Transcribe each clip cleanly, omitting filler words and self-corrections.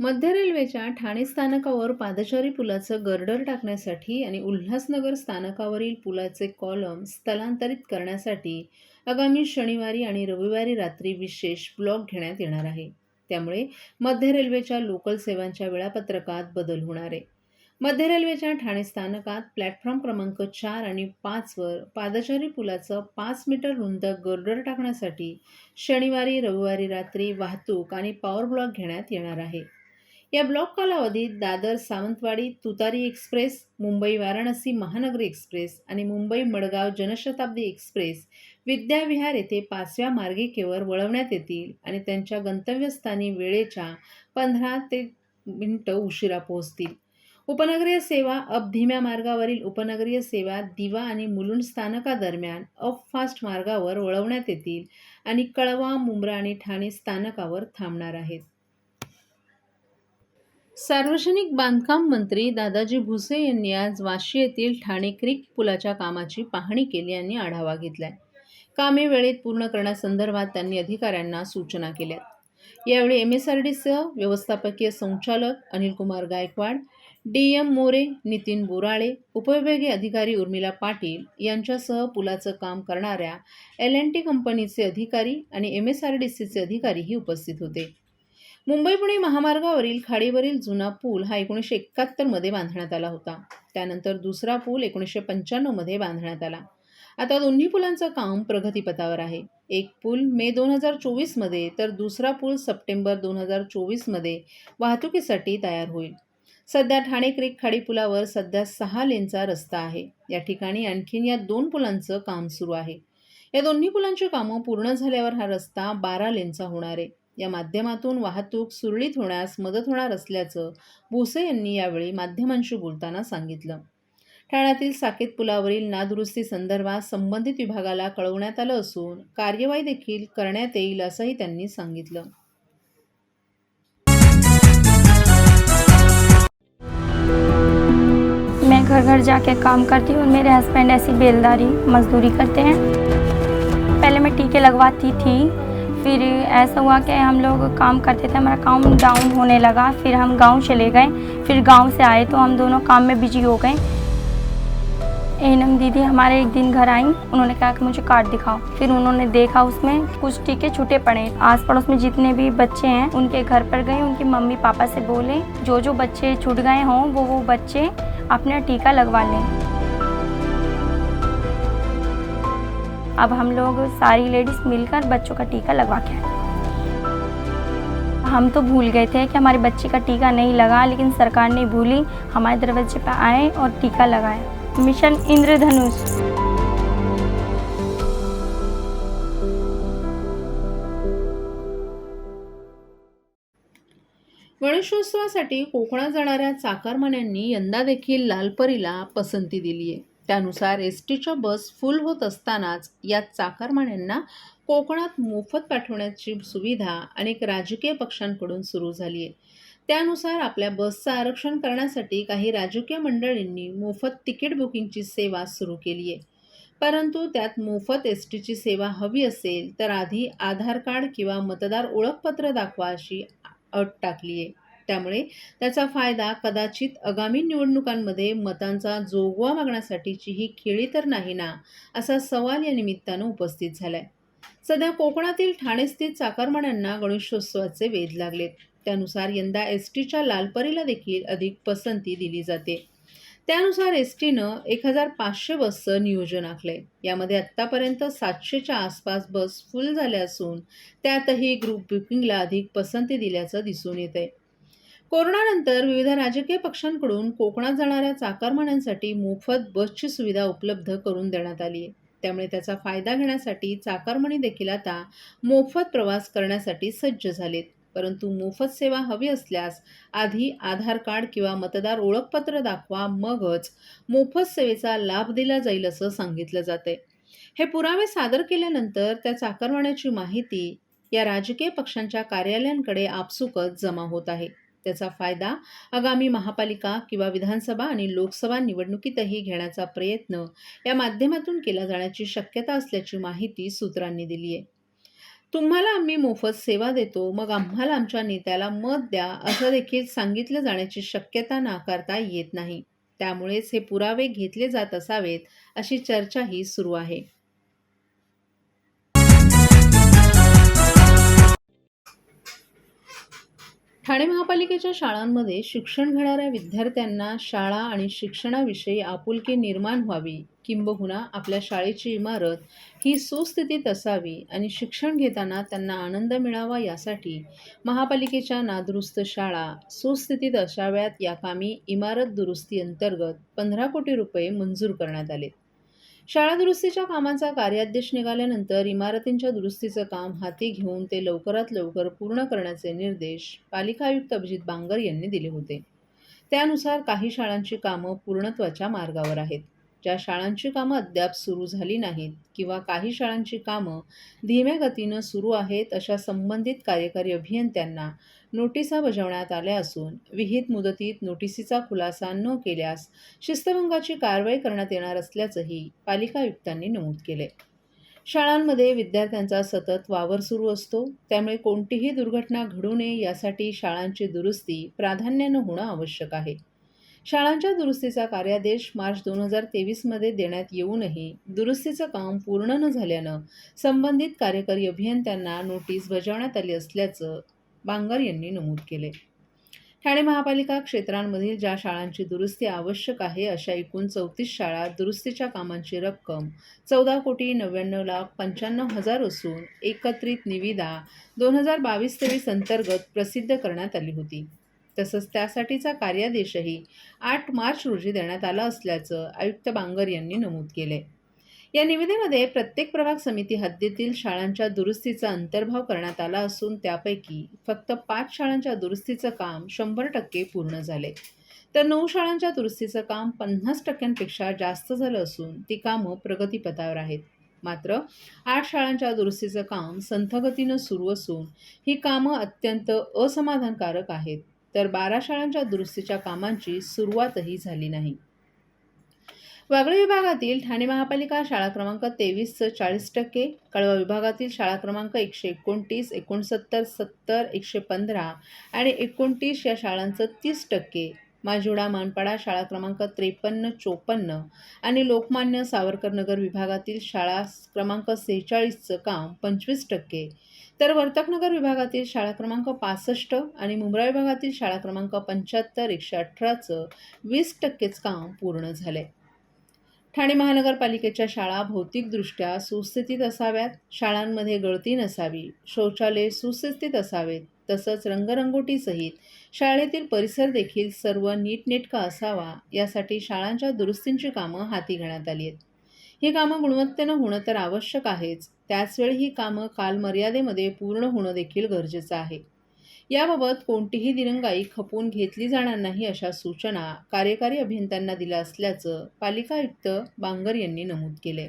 मध्य रेल्वेच्या ठाणे स्थानकावर पादचारी पुलाचं गर्डर टाकण्यासाठी आणि उल्हासनगर स्थानकावरील पुलाचे कॉलम स्थलांतरित करण्यासाठी आगामी शनिवारी आणि रविवारी रात्री विशेष ब्लॉक घेण्यात येणार आहे. त्यामुळे मध्य रेल्वेच्या लोकल सेवांच्या वेळापत्रकात बदल होणार आहे. मध्य रेल्वेच्या ठाणे स्थानकात प्लॅटफॉर्म क्रमांक 4 आणि 5 वर पादचारी पुलाचं 5 मीटर रुंद गर्डर टाकण्यासाठी शनिवारी रविवारी रात्री वाहतूक आणि पॉवर ब्लॉक घेण्यात येणार आहे. या ब्लॉक कालावधीत दादर सावंतवाडी तुतारी एक्सप्रेस, मुंबई वाराणसी महानगरी एक्सप्रेस आणि मुंबई मडगाव जनशताब्दी एक्सप्रेस विद्याविहार येथे 5व्या मार्गिकेवर वळवण्यात येतील आणि त्यांच्या गंतव्यस्थानी वेळेच्या 15 ते मिनिटं उशिरा पोहोचतील. उपनगरीय सेवा अप धीम्या मार्गावरील उपनगरीय सेवा दिवा आणि मुलुंड स्थानकादरम्यान अप फास्ट मार्गावर वळवण्यात येतील आणि कळवा, मुंब्रा आणि ठाणे स्थानकावर थांबणार आहेत. सार्वजनिक बांधकाम मंत्री दादाजी भुसे यांनी आज वाशी येथील ठाणे क्रीक पुलाच्या कामाची पाहणी केली आणि आढावा घेतलाय. कामे वेळेत पूर्ण करण्यासंदर्भात त्यांनी अधिकाऱ्यांना सूचना केल्या. यावेळी MSRDC व्यवस्थापकीय संचालक अनिलकुमार गायकवाड, DM मोरे, नितीन बोराळे, उपविभागीय अधिकारी उर्मिला पाटील यांच्यासह पुलाचं काम करणाऱ्या L&T कंपनीचे अधिकारी आणि MSRDCचे अधिकारीही उपस्थित होते. मुंबई-पुणे महामार्गावरील खाडीवरील जुना पूल हा 1971 मध्ये बांधण्यात आला होता. त्यानंतर दुसरा पूल 1995 मध्ये बांधण्यात आला. आता दोन्ही पुलांचं काम प्रगतीपथावर आहे. एक पूल मे 2024 मध्ये तर दुसरा पूल सप्टेंबर 2024 मध्ये वाहतुकीसाठी तयार होईल. सध्या ठाणे क्रीक खाडी पुलावर सध्या 6 लेनचा रस्ता आहे. या ठिकाणी आणखीन या 2 पुलांचं काम सुरू आहे. या दोन्ही पुलांची कामं पूर्ण झाल्यावर हा रस्ता 12 लेनचा होणार आहे. या माध्यमातून वाहतूक सुरळीत होण्यास मदत होणार असल्याचं भुसे यांनी यावेळी माध्यमांशी बोलताना सांगितलं. ठाण्यातील साकेत पुलावरील नादुरुस्ती संदर्भात संबंधित विभागाला कळवण्यात आलं असून कार्यवाही देखील करण्यात येईल असंही त्यांनी सांगितलं. मैं घर घर जाके काम करती हूँ। मेरे हस्बैंड ऐसी बेलदारी मजदूरी करते हैं। पहले मैं टीके लगवाती थी, फिर ऐसा हुआ कि हम लोग काम करते थे, हमारा काम डाउन होने लगा। फिर हम गांव चले गए, फिर गांव से आए तो हम दोनों काम में बिजी हो गए। एनम दीदी हमारे एक दिन घर आई, उन्होंने कहा कि मुझे कार्ड दिखाओ। फिर उन्होंने देखा उसमें कुछ टीके छूटे पड़े। आस पड़ोस में जितने भी बच्चे हैं उनके घर पर गए, उनके मम्मी पापा से बोले जो जो बच्चे छूट गए हों वो बच्चे अपना टीका लगवा लें। अब हम लोग सारी लेडीज मिलकर बच्चों का टीका लगवा के आए। हम तो भूल गए थे कि हमारे बच्चे का टीका नहीं लगा, लेकिन सरकार ने भूली, हमारे दरवाजे पर आए और टीका लगाया। मिशन इंद्रधनुष। गणेशोत्सवासाठी कोकणात जाणाऱ्या चाकरमान्यांनी यंदा देखील लालपरीला पसंती दिली आहे. त्यानुसार STच्या बस फुल होत असतानाच या चाकरमान्यांना कोकणात मोफत पाठवण्याची सुविधा अनेक राजकीय पक्षांकडून सुरू झाली आहे. त्यानुसार आपल्या बसचं आरक्षण करण्यासाठी काही राजकीय मंडळींनी मोफत तिकीट बुकिंगची सेवा सुरू केली आहे. परंतु त्यात मोफत STची सेवा हवी असेल तर आधी आधार कार्ड किंवा मतदार ओळखपत्र दाखवा अशी अट टाकली आहे. त्यामुळे त्याचा फायदा कदाचित आगामी निवडणुकांमध्ये मतांचा जोगवा मागण्यासाठीची ही खेळी तर नाही ना, असा सवाल या निमित्तानं उपस्थित झालाय. सध्या कोकणातील ठाणेस्थित चाकरमान्यांना गणेशोत्सवाचे वेध लागलेत. त्यानुसार यंदा STच्या लालपरीला देखील अधिक पसंती दिली जाते. त्यानुसार STनं 1500 बसचं नियोजन आखलंय. यामध्ये आत्तापर्यंत 700च्या आसपास बस फुल झाल्या असून त्यातही ग्रुप बुकिंगला अधिक पसंती दिल्याचं दिसून येतंय. कोरोनानंतर विविध राजकीय पक्षांकडून कोकणात जाणाऱ्या चाकरमान्यांसाठी मोफत बसची सुविधा उपलब्ध करून देण्यात आली आहे. त्यामुळे त्याचा फायदा घेण्यासाठी चाकरमानी देखील आता मोफत प्रवास करण्यासाठी सज्ज झालेत. परंतु मोफत सेवा हवी असल्यास आधी आधार कार्ड किंवा मतदार ओळखपत्र दाखवा, मगच मोफत सेवेचा लाभ दिला जाईल असं सांगितलं जातंय. हे पुरावे सादर केल्यानंतर त्या चाकरमान्याची माहिती या राजकीय पक्षांच्या कार्यालयांकडे आपसुकच जमा होत आहे. त्याचा फायदा आगामी महापालिका किंवा विधानसभा आणि लोकसभा निवडणुकीतही घेण्याचा प्रयत्न या माध्यमातून केला जाण्याची शक्यता असल्याची माहिती सूत्रांनी दिली आहे. तुम्हाला आम्ही मोफत सेवा देतो, मग आम्हाला आमच्या नेत्याला मत द्या, असं देखील सांगितलं जाण्याची शक्यता नाकारता येत नाही. त्यामुळेच हे पुरावे घेतले जात असावेत, अशी चर्चाही सुरू आहे. ठाणे महापालिकेच्या शाळांमध्ये शिक्षण घेणाऱ्या विद्यार्थ्यांना शाळा आणि शिक्षणाविषयी आपुलकी निर्माण व्हावी, किंबहुना आपल्या शाळेची इमारत ही सुस्थितीत असावी आणि शिक्षण घेताना त्यांना आनंद मिळावा, यासाठी महापालिकेच्या नादुरुस्त शाळा सुस्थितीत असाव्यात या कामी इमारत दुरुस्ती अंतर्गत 15 कोटी रुपये मंजूर करण्यात आले. शाळा दुरुस्तीच्या कामाचा कार्यादेश निघाल्यानंतर इमारतींच्या दुरुस्तीचं काम हाती घेऊन ते लवकरात लवकर पूर्ण करण्याचे निर्देश पालिका आयुक्त अभिजित बांगर यांनी दिले होते. त्यानुसार काही शाळांची कामं पूर्णत्वाच्या मार्गावर आहेत. ज्या शाळांची कामं अद्याप सुरू झाली नाहीत किंवा काही शाळांची कामं धीम्या गतीनं सुरू आहेत, अशा संबंधित कार्यकारी अभियंत्यांना नोटिसा बजावण्यात आल्या असून विहित मुदतीत नोटिसीचा खुलासा न केल्यास शिस्तभंगाची कारवाई करण्यात येणार असल्याचंही पालिका आयुक्तांनी नमूद केले. शाळांमध्ये विद्यार्थ्यांचा सतत वावर सुरू असतो, त्यामुळे कोणतीही दुर्घटना घडू नये यासाठी शाळांची दुरुस्ती प्राधान्यानं होणं आवश्यक आहे. शाळांच्या दुरुस्तीचा कार्यादेश मार्च 2023 देण्यात येऊनही दुरुस्तीचं काम पूर्ण न झाल्यानं संबंधित कार्यकारी अभियंत्यांना नोटीस बजावण्यात आली असल्याचं बांगर यांनी नमूद केले. ठाणे महापालिका क्षेत्रांमधील ज्या शाळांची दुरुस्ती आवश्यक आहे, अशा एकूण 34 शाळा दुरुस्तीच्या कामांची रक्कम 14,99,95,000 असून एकत्रित निविदा 2022-23 अंतर्गत प्रसिद्ध करण्यात आली होती. तसंच त्यासाठीचा कार्यादेशही 8 मार्च रोजी देण्यात आला असल्याचं आयुक्त बांगर यांनी नमूद केले. या निविदेमध्ये प्रत्येक प्रभाग समिती हद्दीतील शाळांच्या दुरुस्तीचा अंतर्भाव करण्यात आला असून त्यापैकी फक्त 5 शाळांच्या दुरुस्तीचं काम 100% पूर्ण झाले, तर 9 शाळांच्या दुरुस्तीचं काम 50% जास्त झालं असून ती कामं प्रगतीपथावर आहेत. मात्र 8 शाळांच्या दुरुस्तीचं काम संथ गतीनं सुरू असून ही कामं अत्यंत असमाधानकारक आहेत, तर 12 शाळांच्या दुरुस्तीच्या कामांची सुरुवातही झाली नाही. वागळे विभागातील ठाणे महापालिका शाळा क्रमांक 23चं 40%, कळवा विभागातील शाळा क्रमांक 129, 69, 70, 115 आणि 29 या शाळांचं 30%, माजिवडा मानपाडा शाळा क्रमांक 53, 54 आणि लोकमान्य सावरकर नगर विभागातील शाळा क्रमांक 46चं काम 25%, तर वर्तकनगर विभागातील शाळा क्रमांक 65 आणि मुंब्रा विभागातील शाळा क्रमांक 75, 118चं 20%च काम पूर्ण झाले. ठाणे महानगरपालिकेच्या शाळा भौतिकदृष्ट्या सुस्थितीत असाव्यात, शाळांमध्ये गळती नसावी, शौचालय सुस्थितीत असावेत, तसंच रंगरंगोटीसहित शाळेतील परिसर देखील सर्व नीटनेटका असावा, यासाठी शाळांच्या दुरुस्तींची कामं हाती घेण्यात आली आहेत. ही कामं गुणवत्तेनं होणं तर आवश्यक आहेच, त्याचवेळी ही कामं कालमर्यादेमध्ये पूर्ण होणं देखील गरजेचं आहे. याबाबत कोणतीही दिरंगाई खपवून घेतली जाणार नाही, अशा सूचना कार्यकारी अभियंत्यांना दिल्या असल्याचं पालिका आयुक्त बांगर यांनी नमूद केले.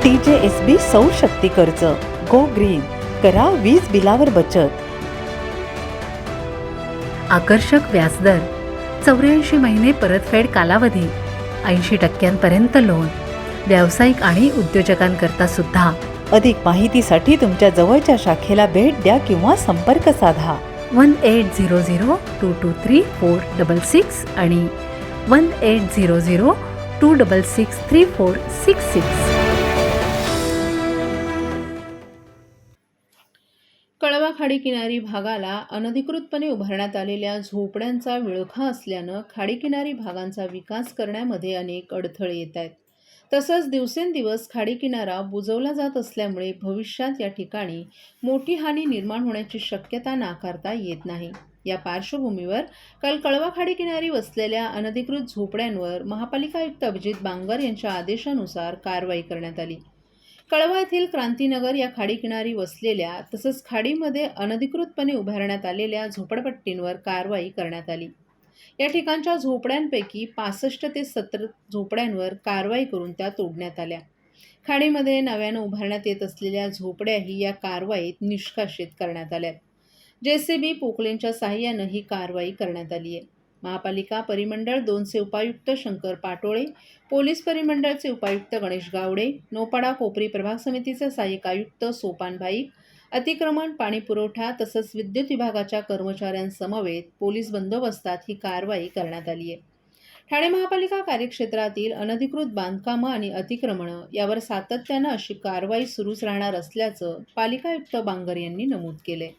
TJSB सौर शक्ती कर्ज, गो ग्रीन, करा वीज बिलावर बचत. आकर्षक व्याजदर, 84 महिने परतफेड कालावधी, 80% लोन, व्यावसायिक आणि उद्योजकांकरता सुद्धा. अधिक माहितीसाठी तुमच्या जवळच्या शाखेला भेट द्या किंवा संपर्क साधा. 1800-223-466 आणि 1800-266-3466. कळवा खाडीकिनारी भागाला अनधिकृतपणे उभारण्यात आलेल्या झोपड्यांचा विळखा असल्यानं खाडीकिनारी भागांचा विकास करण्यामध्ये अनेक अडथळे येत आहेत. तसंच दिवसेंदिवस खाडीकिनारा बुजवला जात असल्यामुळे भविष्यात या ठिकाणी मोठी हानी निर्माण होण्याची शक्यता नाकारता येत नाही. या पार्श्वभूमीवर काल कळवा खाडीकिनारी वसलेल्या अनधिकृत झोपड्यांवर महापालिका आयुक्त अभिजित बांगर यांच्या आदेशानुसार कारवाई करण्यात आली. कळवा येथील क्रांतीनगर या खाडीकिनारी वसलेल्या तसंच खाडीमध्ये अनधिकृतपणे उभारण्यात आलेल्या झोपडपट्टींवर कारवाई करण्यात आली. या ठिकाणच्या झोपड्यांपैकी 65 ते 70 झोपड्यांवर कारवाई करून त्या तोडण्यात आल्या. खाडीमध्ये नव्यानं उभारण्यात येत असलेल्या झोपड्याही या कारवाईत निष्कासित करण्यात आल्या. JCB पोकलेनच्या साहाय्यानं ही कारवाई करण्यात आली आहे. महापालिका परिमंडळ 2चे उपायुक्त शंकर पाटोळे, पोलीस परिमंडळचे उपायुक्त गणेश गावडे, नौपाडा कोपरी प्रभाग समितीचे सहाय्यक आयुक्त सोपान भाईक, अतिक्रमण, पाणीपुरवठा तसंच विद्युत विभागाच्या कर्मचाऱ्यांसमवेत पोलीस बंदोबस्तात ही कारवाई करण्यात आली आहे. ठाणे महापालिका कार्यक्षेत्रातील अनधिकृत बांधकामं आणि अतिक्रमणं यावर सातत्यानं अशी कारवाई सुरूच राहणार असल्याचं पालिका आयुक्त बांगर यांनी नमूद केले.